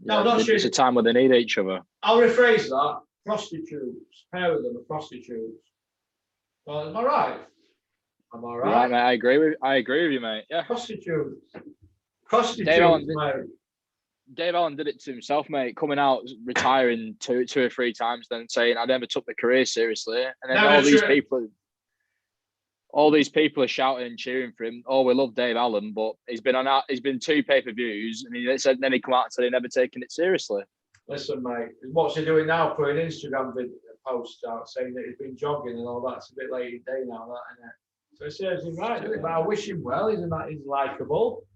Yeah, no, it's a time when they need each other. I'll rephrase that. Prostitutes. Pair of them are prostitutes. Well, am I right? Am I right? Right, mate. I agree with you, mate. Yeah. Prostitutes, Dave Allen did it to himself, mate. Coming out, retiring two or three times, then saying, "I never took the career seriously." And then all these people are shouting and cheering for him. "Oh, we love Dave Allen," but he's been 2 pay-per-views, and then he come out and said he never taken it seriously. Listen, mate, what's he doing now? Putting Instagram posts out saying that he's been jogging and all that. It's a bit late in the day now, that, isn't it? So he serves him right, doesn't it? But I wish him well. He's likeable,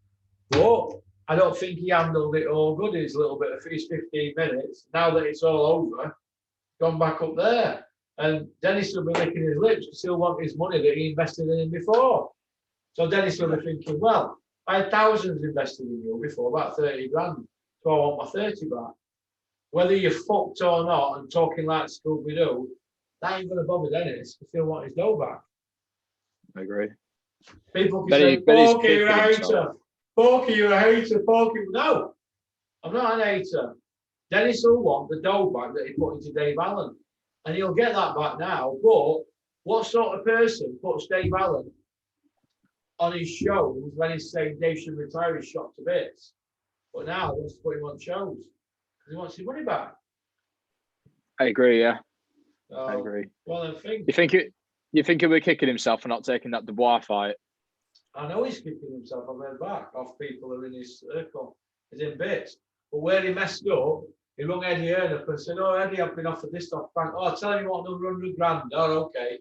but I don't think he handled it all good. His little bit of his 15 minutes. Now that it's all over, gone back up there. And Dennis will be licking his lips because he'll want his money that he invested in him before. So Dennis will be thinking, well, I had thousands invested in you before, about 30 grand. So I want my 30 back. Whether you're fucked or not and talking like Scooby-Doo, that ain't going to bother Dennis because he'll want his dough back. I agree. People can say, Porky, you're a hater. Porky, you're a hater. Porky, no, I'm not an hater. Dennis will want the dough back that he put into Dave Allen. And he'll get that back now. But what sort of person puts Dave Allen on his shows when he's saying Dave should retire, he's shot to bits? But now he wants to put him on shows because he wants his money back. I agree. Yeah, So, I agree. Well, I think You think he'll be kicking himself for not taking that Dubois fight? I know he's kicking himself. I've heard back off people who are in his circle. He's in bits. But where he messed up, he rung Eddie Hearn up and said, "Oh, Eddie, I've been offered this off Frank. Oh, I'll tell you what, another 100 grand. Oh, okay.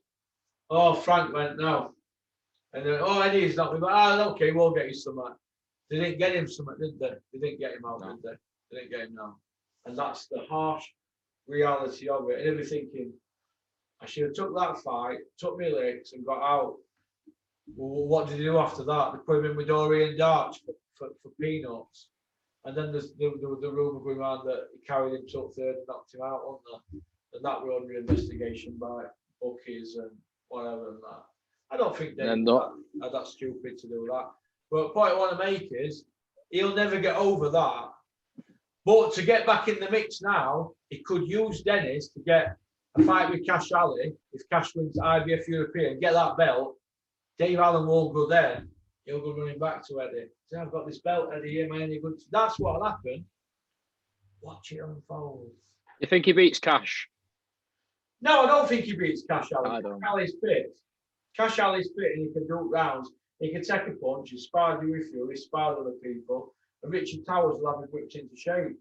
Oh, Frank went, no. And then, oh, Eddie's not. We go, okay, we'll get you some. They didn't get him some, did they? They didn't get him out, No. did they? They didn't get him now. And that's the harsh reality of it. And he'll be thinking, I should have took that fight, took my licks and got out. Well, what did he do after that? They put him in with Dorian Darch for peanuts. And then there's the rumour going around that he carried him till third and knocked him out, wasn't there? And that were under investigation by bookies and whatever and that. I don't think they're that stupid to do that. But the point I want to make is he'll never get over that. But to get back in the mix now, he could use Dennis to get a fight with Cash Ali. If Cash wins IBF European, get that belt, Dave Allen won't go there. He'll go running back to Eddie. Say, I've got this belt, Eddie, here, man. Good. That's what'll happen. Watch it unfold. You think he beats Cash? No, I don't think he beats Cash Ali. I don't. Cash Ali's fit. Cash Ali's fit and he can do rounds. He can take a punch. He's sparred with you. He's sparred other people. And Richard Towers will have him whipped into shape.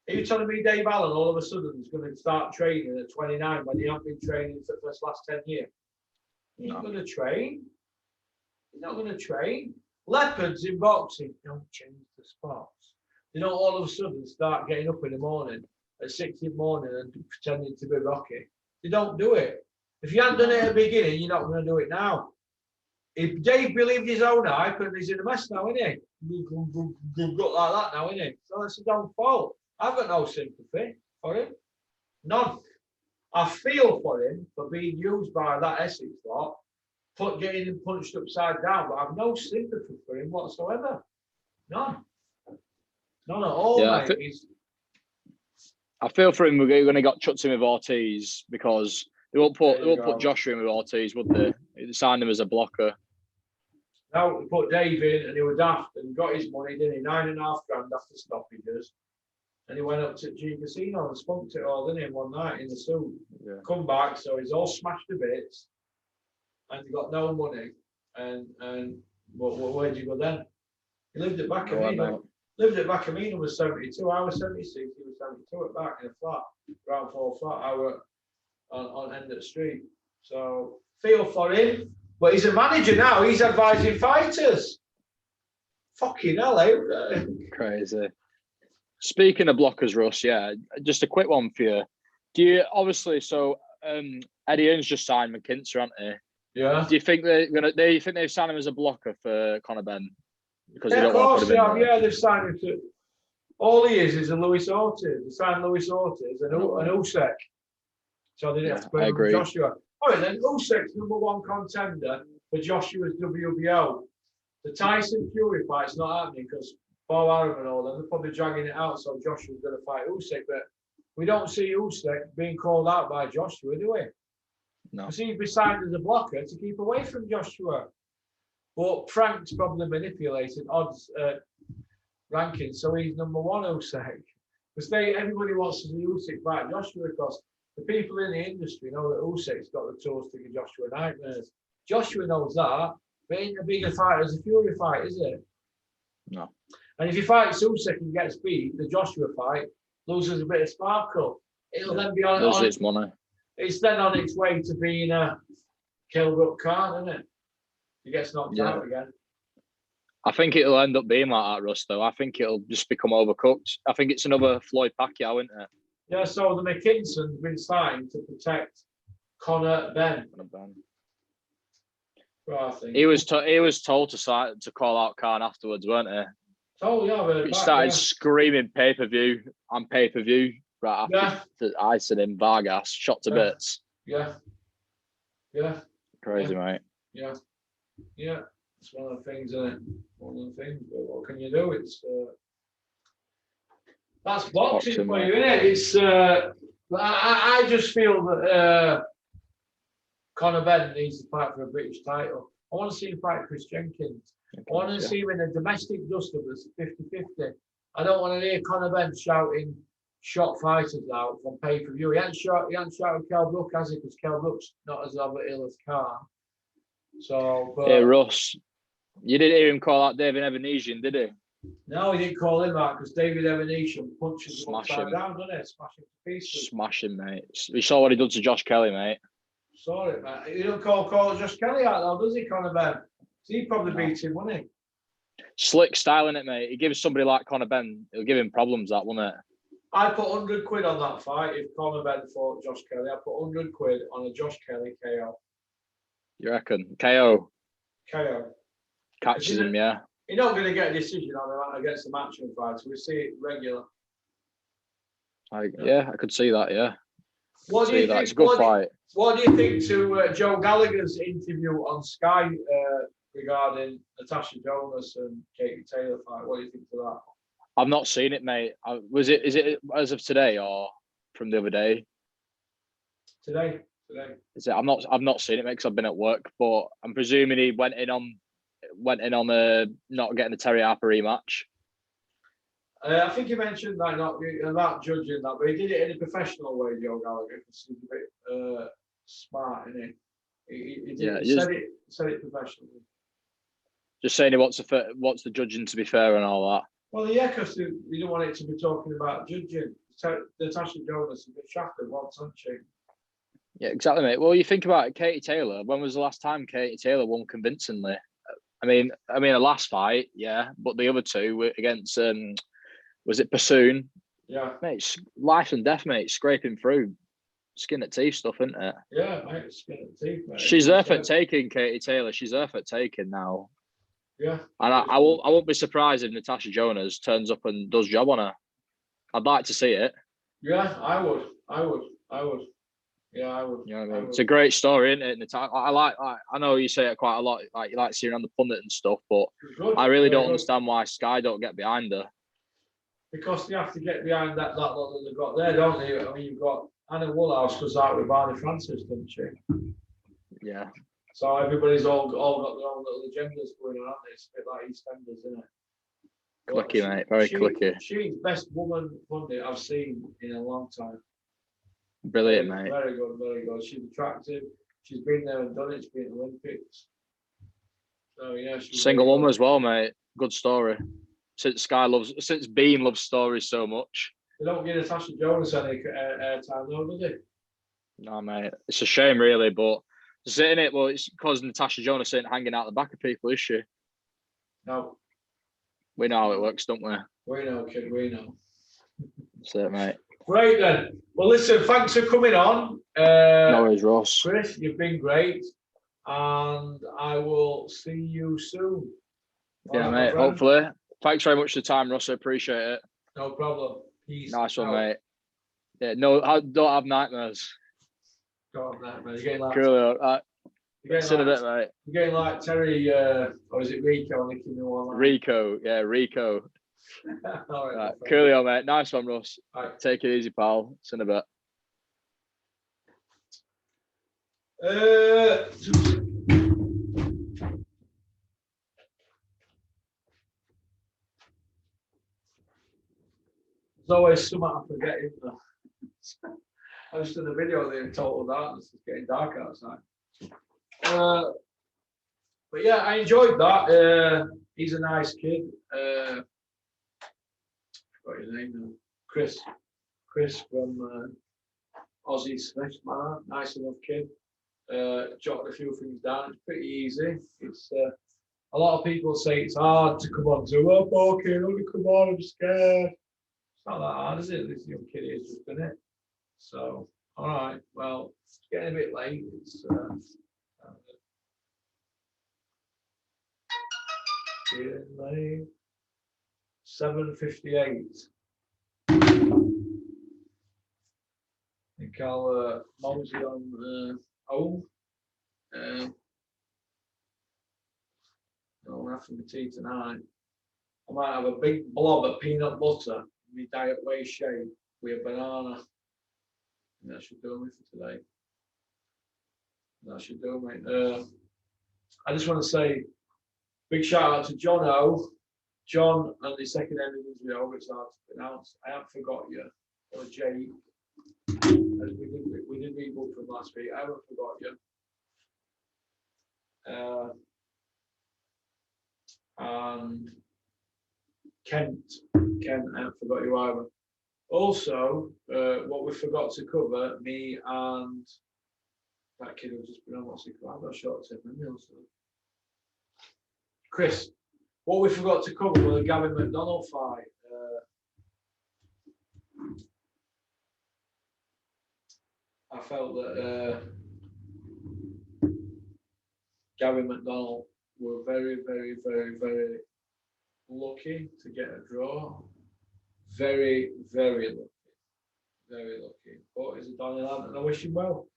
Are you telling me Dave Allen all of a sudden is going to start training at 29 when he hasn't been training for the last 10 years? He's not going to train. He's not going to train. Leopards in boxing don't change the spots. They don't all of a sudden start getting up in the morning at 6 in the morning and pretending to be Rocky. They don't do it. If you hadn't done it at the beginning, you're not going to do it now. If Dave believed his own hype, and he's in a mess now, isn't he? Got like that now, isn't he? So that's his own fault. I've got no sympathy for him. None. I feel for him for being used by that Essex lot, getting him punched upside down, but I've no sympathy for him whatsoever. None. None at all, Yeah, mate. I feel for him. We're going to got chucked in with Ortiz because they won't put Joshua in with Ortiz, would they? They signed him as a blocker. No, they put Dave in and he was daft and got his money, didn't he? 9.5 grand after stoppages. And he went up to G Casino and spunked it all, didn't he, one night in the suit. Yeah. Come back, so he's all smashed to bits and he got no money. And where'd you go then? He lived at Bacamino. Lived at Bacamino was 72. I was 76. He was 72 at back in a flat, ground floor flat. I were on end of the street. So feel for him. But he's a manager now. He's advising fighters. Fucking hell, eh? Crazy. Speaking of blockers, Russ, yeah, just a quick one for you. Do you obviously Eddie Hearn's just signed McKinzer, haven't he? Yeah. Do you think they've signed him as a blocker for Conor Ben? Because yeah, they of don't course want to put him in there. Yeah, they've signed him to. All he is a Luis Ortiz. They signed Luis Ortiz and Usyk. So they didn't have to put him with Joshua. All right, then Usyk's #1 contender for Joshua's WBO. The Tyson Fury fight's not happening because Bo Arum and all them, they're probably dragging it out so Joshua's going to fight Usyk. But we don't see Usyk being called out by Joshua, do we? No. Because he'd be signed as a blocker to keep away from Joshua. But Frank's probably manipulated odds rankings, so he's #1 Usyk. Because everybody wants to see Usyk fight Joshua because the people in the industry know that Usyk's got the tools to give Joshua nightmares. Joshua knows that, but ain't a bigger fight as a Fury fight, is it? No. And if he fights Usyk and gets beat, the Joshua fight loses a bit of sparkle. It'll then be on its money. It's then on its way to being a Kilbrook card, isn't it? He gets knocked out again. I think it'll end up being like that, Russ, though. I think it'll just become overcooked. I think it's another Floyd Pacquiao, isn't it? Yeah, so the McKinson's been signed to protect Conor Ben. Well, I think. He was told to call out Khan afterwards, weren't he? Oh yeah, he started screaming pay-per-view and pay-per-view right after icing him. Vargas shot to bits. Yeah. Crazy, mate. Yeah. It's one of the things, isn't it? One of the things. But what can you do? It's that's boxing for you, isn't it? It's I just feel that Conor Ben needs to fight for a British title. I want to see him fight Chris Jenkins. I want to see him in a domestic dust-up that's 50-50. I don't want to hear Conor Benn shouting shot fighters out from pay-per-view. He hasn't shouted Kell Brook, has he? Because Kell Brook's not as ill as Khan. So, but Hey, Russ, you didn't hear him call out David Evanesian, did he? no, he didn't call him out because David Evanesian punches him Smash upside him. down, doesn't it? Smash him to pieces. Smash him, mate. You saw what he done to Josh Kelly, mate. Saw it, mate. He don't call Josh Kelly out though, does he, Conor Benn? He probably beat him, wouldn't he? Slick styling it, mate. He gives somebody like Conor Benn, it'll give him problems, that, won't it? I put 100 quid on that fight if Conor Benn fought Josh Kelly. I put 100 quid on a Josh Kelly KO. You reckon? KO. KO. Catches him, yeah. You're not going to get a decision on him against a matchroom fight. We see it regular. Yeah, I could see that, yeah. What do you think? It's a good fight. What do you think to Joe Gallagher's interview on Sky regarding Natasha Jonas and Katie Taylor fight? What do you think to that? I've not seen it, mate. Is it as of today or from the other day? Today. Is it? I've not seen it, mate, because I've been at work. But I'm presuming he went in on not getting the Terry Harper rematch. I think you mentioned that not judging that, but he did it in a professional way, Joe Gallagher, because he's a bit smart, isn't he? He said it professionally. Just saying he wants the judging to be fair and all that. Well, yeah, because you don't want it to be talking about judging. Natasha Jonas is a bit shafted once, hasn't she? Yeah, exactly, mate. Well, you think about it, Katie Taylor. When was the last time Katie Taylor won convincingly? I mean, the last fight, yeah, but the other two were against was it Bassoon? Yeah, mate, life and death, mate. Scraping through, skin at teeth stuff, isn't it? Yeah, mate, skin at teeth, mate. She's there for taking, Katie Taylor. She's there for taking now. Yeah, and I won't be surprised if Natasha Jonas turns up and does job on her. I'd like to see it. Yeah, I would. Yeah, I would. You know what I mean? It's a great story, isn't it? I know you say it quite a lot. Like you like seeing on the pundit and stuff, but I really don't understand why Sky don't get behind her. Because they have to get behind that lot that they've got there, don't they? I mean, you've got Anna Woolhouse goes out with Barney Francis, doesn't she? Yeah. So everybody's all got their own little agendas going on, aren't they? It's a bit like EastEnders, isn't it? Clicky, mate. Very clicky. She's the best woman pundit I've seen in a long time. Brilliant, mate. Very good, very good. She's attractive. She's been there and done it. She's been at the Olympics. So yeah, single woman as well, mate. Good story. Since Bean loves stories so much. They don't give Natasha Jonas any airtime, though, do they? No, mate. It's a shame, really, but saying it, well, it's because Natasha Jonas ain't hanging out the back of people, is she? No. We know how it works, don't we? We know, kid. We know. That's it, mate. Great then. Well, listen, thanks for coming on. No worries, Ross. Chris, you've been great. And I will see you soon. Yeah, mate. Hopefully. Thanks very much for the time, Ross. I appreciate it. No problem. Peace. Nice one, mate. Yeah, no, I don't have nightmares. Don't have nightmares. You're getting like, cool. See you in a bit, mate. You're getting like Terry, or is it Rico? Rico, yeah, Rico. All right, coolio, mate. Nice one, Russ. Right. Take it easy, pal. See you in a bit. There's always something I forget, isn't there? I just did a video there in total darkness. It's getting dark outside. But yeah, I enjoyed that. He's a nice kid. Forgot his name now. Chris from Aussie Smith, man. Nice enough kid. Jotted a few things down. It's pretty easy. It's a lot of people say it's hard to come on to. Well, okay, only come on. I'm scared. It's not that hard, is it? This young kid is just done it. So, all right. Well, it's getting a bit late. It's 7:58. I think I'll mosey on home. I'll have some tea tonight. I might have a big blob of peanut butter in my diet whey shake with a banana. And that should do me for today. That should do me. I just want to say big shout out to John O, John and the second ending is with always hard to pronounce. I haven't forgot you. Or Jake. As we did rebook from last week. I haven't forgot you. And Kent, I haven't forgot you either. Also, what we forgot to cover, me and that kid who's just been on what's he called? I've got a short term memory also. Chris, what we forgot to cover was the Gavin McDonald fight. I felt that Gavin McDonald were very, very, very, very lucky to get a draw. Very, very lucky. Very lucky. But he's a Donny lad and I wish him well.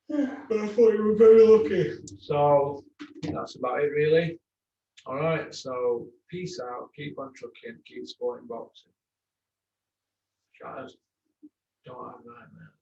But I thought you were very lucky. So I think that's about it really. All right, so peace out, keep on trucking, keep supporting boxing. Guys, don't have nightmares.